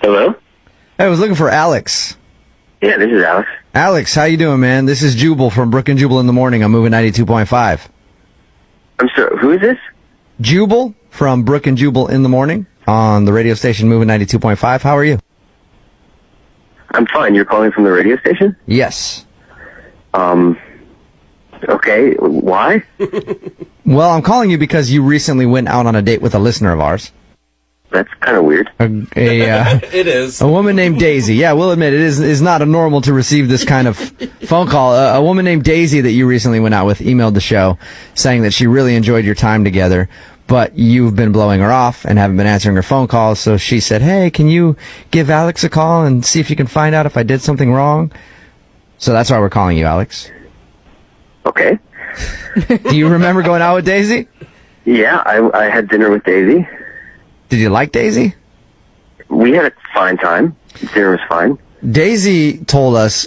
Hello? Hey, I was looking for Alex. Yeah, this is Alex. Alex, how you doing, man? This is Jubal from Brook and Jubal in the Morning. I'm moving 92.5. I'm sorry, who is this? Jubal from Brook and Jubal in the Morning on the radio station moving 92.5. How are you? I'm fine. You're calling from the radio station? Yes. Okay. Why? Well, I'm calling you because you recently went out on a date with a listener of ours. That's kind of weird. It is. A woman named Daisy. Yeah, we'll admit it is not normal to receive this kind of phone call. A woman named Daisy that you recently went out with emailed the show saying that she really enjoyed your time together, but you've been blowing her off and haven't been answering her phone calls. So she said, hey, can you give Alex a call and see if you can find out if I did something wrong? So that's why we're calling you, Alex. Okay. Do you remember going out with Daisy? Yeah, I had dinner with Daisy. Did you like Daisy? We had a fine time. Dinner was fine. Daisy told us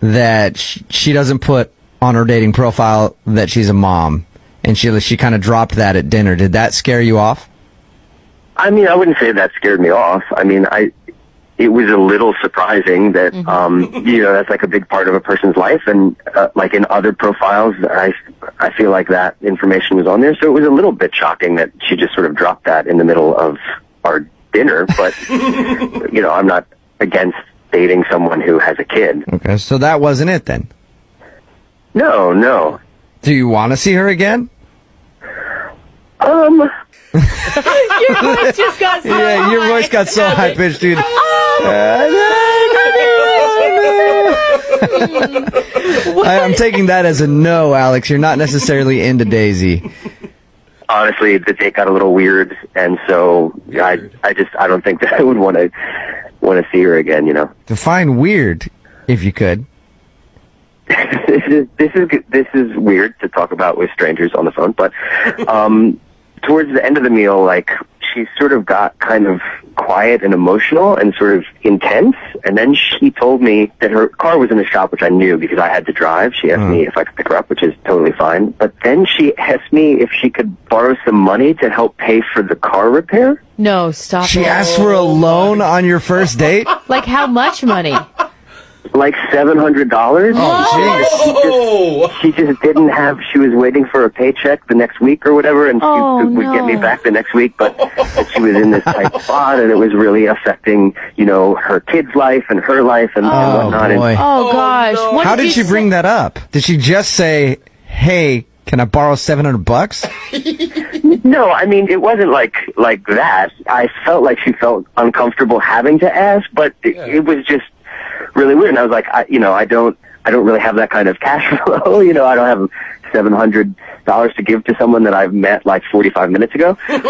that she doesn't put on her dating profile that she's a mom, and she kind of dropped that at dinner. Did that scare you off? I mean, I wouldn't say that scared me off. I mean, it was a little surprising that, that's like a big part of a person's life. And, like in other profiles, I feel like that information was on there. So it was a little bit shocking that she just sort of dropped that in the middle of our dinner. But, I'm not against dating someone who has a kid. Okay, so that wasn't it then? No. Do you want to see her again? Your voice just got so Yeah, your high. voice got so high-pitched, dude. I'm taking that as a no, Alex. You're not necessarily into Daisy. Honestly, the date got a little weird, and so I don't think that I would want to see her again. Define weird, if you could. This is weird to talk about with strangers on the phone, but towards the end of the meal, like, she sort of got kind of quiet and emotional and sort of intense, and then she told me that her car was in the shop, which I knew because I had to drive. She asked me if I could pick her up, which is totally fine, but then she asked me if she could borrow some money to help pay for the car repair. No, stop She it. asked for a loan on your first date? Like how much money? Like $700. Oh, She just didn't have. She was waiting for a paycheck the next week or whatever, and she would get me back the next week. But she was in this tight spot, and it was really affecting, her kid's life and her life and whatnot. boy. Oh gosh. no. What How did she you bring that up? Did she just say, hey, can I borrow $700? No, I mean, it wasn't like that. I felt like she felt uncomfortable having to ask, but it was just really weird. And I was like, I don't really have that kind of cash flow. I don't have $700 to give to someone that I've met like 45 minutes ago. But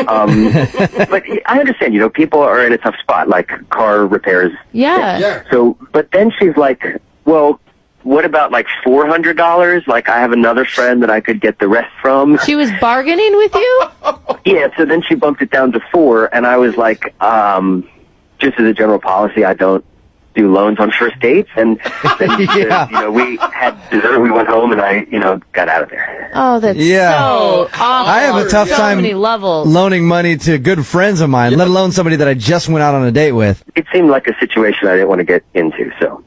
I understand, people are in a tough spot, like car repairs. Yeah. So, but then she's like, well, what about like $400? Like, I have another friend that I could get the rest from. She was bargaining with you? Yeah, so then she bumped it down to $4, and I was like, just as a general policy, I don't do loans on first dates, and then, we had dessert, we went home, and I, got out of there. Oh, that's Yeah. so awful. I have a tough so time many levels. loaning money to good friends of mine, let alone somebody that I just went out on a date with. It seemed like a situation I didn't want to get into, so.